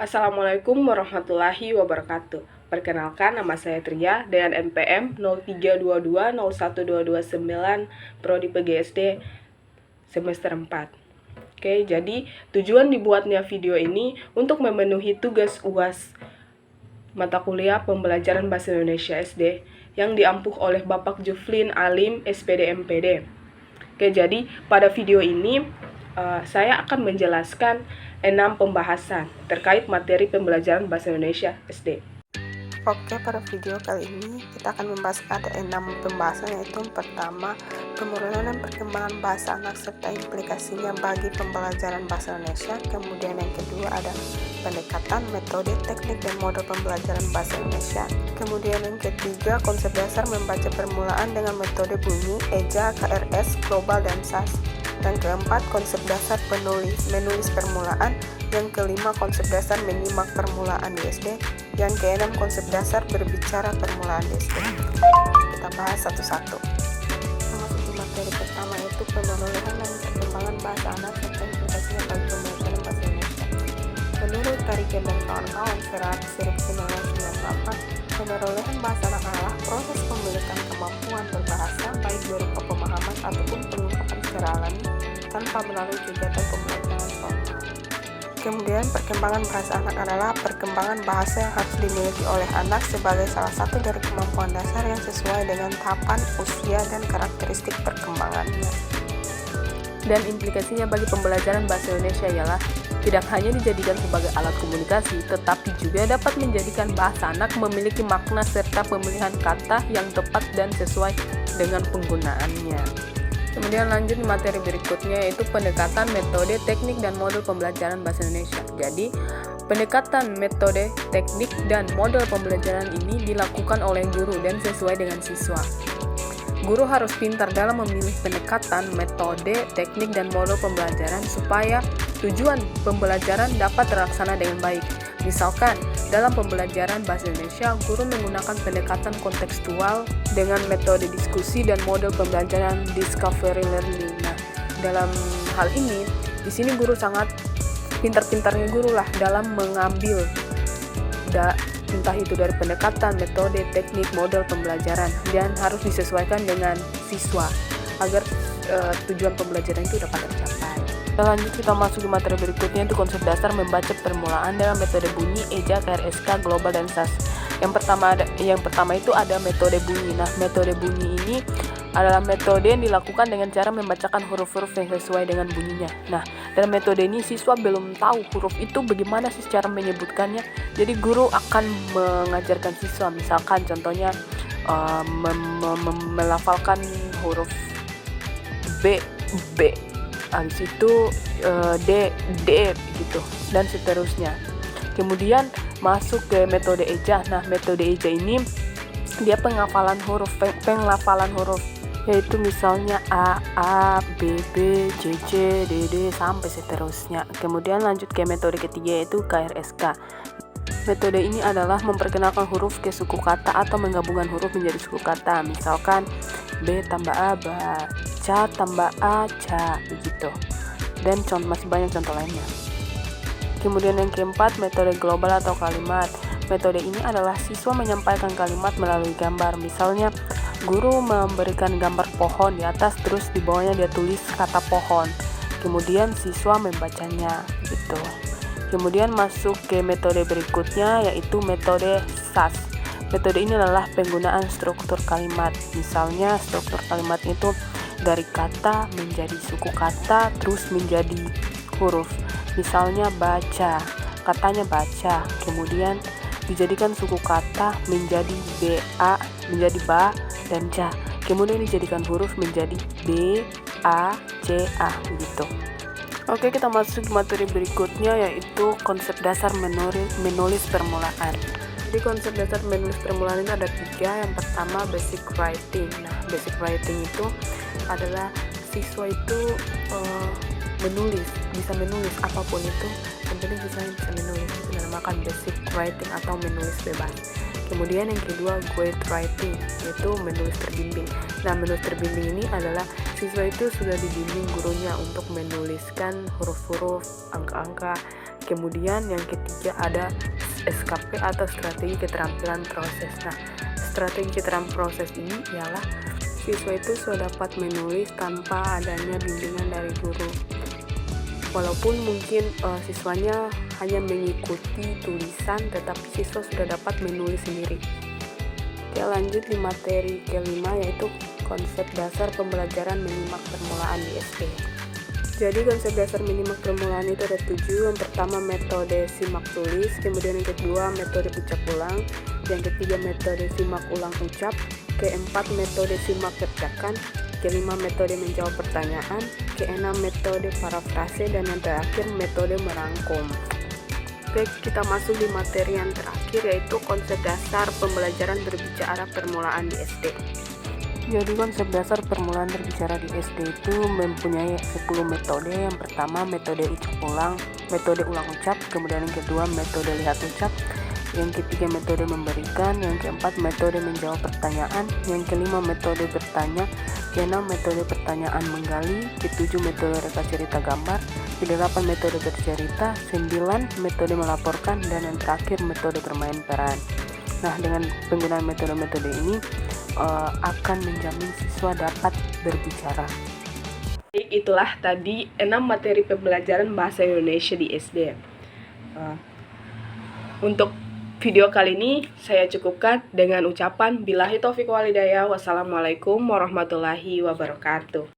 Assalamualaikum warahmatullahi wabarakatuh. Perkenalkan, nama saya Tria dengan NPM 0322012229 Prodi PGSD semester 4. Oke, jadi tujuan dibuatnya video ini untuk memenuhi tugas UAS mata kuliah pembelajaran Bahasa Indonesia SD yang diampuh oleh Bapak Juflin Alim, SPD MPD. Oke, jadi pada video ini saya akan menjelaskan 6 pembahasan terkait materi pembelajaran Bahasa Indonesia SD. Oke, pada video kali ini kita akan membahas ada 6 pembahasan, yaitu pertama, penurunan dan perkembangan bahasa anak serta implikasinya bagi pembelajaran bahasa Indonesia. Kemudian yang kedua ada pendekatan, metode, teknik, dan model pembelajaran bahasa Indonesia. Kemudian yang ketiga, konsep dasar membaca permulaan dengan metode bunyi, eja, KRS, global, dan SAS. Yang keempat, konsep dasar menulis permulaan. Yang kelima, konsep dasar menyimak permulaan di SD. Yang keenam, konsep dasar berbicara permulaan di SD. Kita bahas satu-satu. Memasuki materi pertama yaitu penurunan dan perkembangan bahasa anak serta implikasinya bagi pembelajaran bahasa Indonesia. Menurut Kariken dan kawan-kawan Serap 1998, penerolehan bahasa anak adalah proses pembentukan kemampuan berbahasa baik berupa pemahaman ataupun pengungkapan secara alami tanpa melalui kegiatan pembelajaran formal. Kemudian perkembangan bahasa anak adalah perkembangan bahasa yang harus dimiliki oleh anak sebagai salah satu dari kemampuan dasar yang sesuai dengan tahapan, usia, dan karakteristik perkembangannya. Dan implikasinya bagi pembelajaran bahasa Indonesia ialah tidak hanya dijadikan sebagai alat komunikasi, tetapi juga dapat menjadikan bahasa anak memiliki makna serta pemilihan kata yang tepat dan sesuai dengan penggunaannya. Kemudian lanjut materi berikutnya yaitu pendekatan, metode, teknik, dan model pembelajaran bahasa Indonesia. Jadi, pendekatan, metode, teknik, dan model pembelajaran ini dilakukan oleh guru dan sesuai dengan siswa. Guru harus pintar dalam memilih pendekatan, metode, teknik, dan model pembelajaran supaya tujuan pembelajaran dapat terlaksana dengan baik. Misalkan, dalam pembelajaran bahasa Indonesia, guru menggunakan pendekatan kontekstual dengan metode diskusi dan model pembelajaran discovery learning. Nah, dalam hal ini, di sini guru sangat pintar-pintarnya guru lah dalam mengambil entah itu dari pendekatan, metode, teknik, model pembelajaran, dan harus disesuaikan dengan siswa agar tujuan pembelajaran itu dapat tercapai. Lanjut kita masuk di materi berikutnya, itu konsep dasar membaca permulaan dalam metode bunyi, eja, KRSK, global, dan SAS. Yang pertama itu ada metode bunyi. Nah, metode bunyi ini adalah metode yang dilakukan dengan cara membacakan huruf-huruf yang sesuai dengan bunyinya. Nah, dalam metode ini siswa belum tahu huruf itu bagaimana sih cara menyebutkannya. Jadi guru akan mengajarkan siswa, misalkan contohnya melafalkan huruf B, habis itu D gitu, dan seterusnya. Kemudian masuk ke metode eja. Nah, metode eja ini dia pengelafalan huruf, yaitu misalnya A, B, C, D sampai seterusnya. Kemudian lanjut ke metode ketiga yaitu KRSK. Metode ini adalah memperkenalkan huruf ke suku kata atau menggabungkan huruf menjadi suku kata. Misalkan B tambah A, ca tambah A, ca, begitu. Dan masih banyak contoh lainnya. Kemudian yang keempat, metode global atau kalimat. Metode ini adalah siswa menyampaikan kalimat melalui gambar. Misalnya, guru memberikan gambar pohon di atas, terus di bawahnya dia tulis kata pohon. Kemudian siswa membacanya, gitu. Kemudian masuk ke metode berikutnya, yaitu metode SAS. Metode ini adalah penggunaan struktur kalimat. Misalnya, struktur kalimat itu dari kata menjadi suku kata, terus menjadi huruf. Misalnya baca, katanya baca, kemudian dijadikan suku kata menjadi ba, menjadi ba, dan ca. Kemudian dijadikan huruf menjadi b, a, c, a, gitu. Oke, kita masuk ke materi berikutnya yaitu konsep dasar menulis permulaan. Jadi konsep dasar menulis permulaan itu ada 3. Yang pertama basic writing. Nah, basic writing itu adalah siswa itu bisa menulis apapun itu, yang penting siswanya bisa menulis. Itu dinamakan basic writing atau menulis bebas. Kemudian yang kedua guide writing, yaitu menulis terbimbing. Nah, menulis terbimbing ini adalah siswa itu sudah dibimbing gurunya untuk menuliskan huruf-huruf, angka-angka Kemudian yang ketiga ada SKP atau strategi keterampilan proses. Nah, strategi keterampilan proses ini ialah siswa itu sudah dapat menulis tanpa adanya bimbingan dari guru. Walaupun mungkin siswanya hanya mengikuti tulisan, tetapi siswa sudah dapat menulis sendiri. Oke, lanjut di materi kelima, yaitu konsep dasar pembelajaran menyimak permulaan di SD. Jadi konsep dasar menyimak permulaan itu ada 7. Yang pertama metode simak tulis, kemudian yang kedua metode ucap ulang, yang ketiga metode simak ulang ucap, keempat metode simak kerjakan, kelima metode menjawab pertanyaan, keenam metode parafrase, dan yang terakhir metode merangkum. Oke, kita masuk di materi yang terakhir, yaitu konsep dasar pembelajaran berbicara permulaan di SD. Jadi konsep dasar permulaan berbicara di SD itu mempunyai 10 metode. Yang pertama metode ucap ulang, metode ulang ucap, kemudian yang kedua metode lihat ucap, yang ketiga metode memberikan, yang keempat metode menjawab pertanyaan, yang kelima metode bertanya, keenam metode pertanyaan menggali, ketujuh metode reka cerita gambar, kedelapan metode bercerita, 9 metode melaporkan, dan yang terakhir metode bermain peran. Nah, dengan penggunaan metode-metode ini akan menjamin siswa dapat berbicara. Baik, itulah tadi 6 materi pembelajaran bahasa Indonesia di SD. Untuk video kali ini saya cukupkan dengan ucapan billahi taufiq wal hidayah. Wassalamualaikum warahmatullahi wabarakatuh.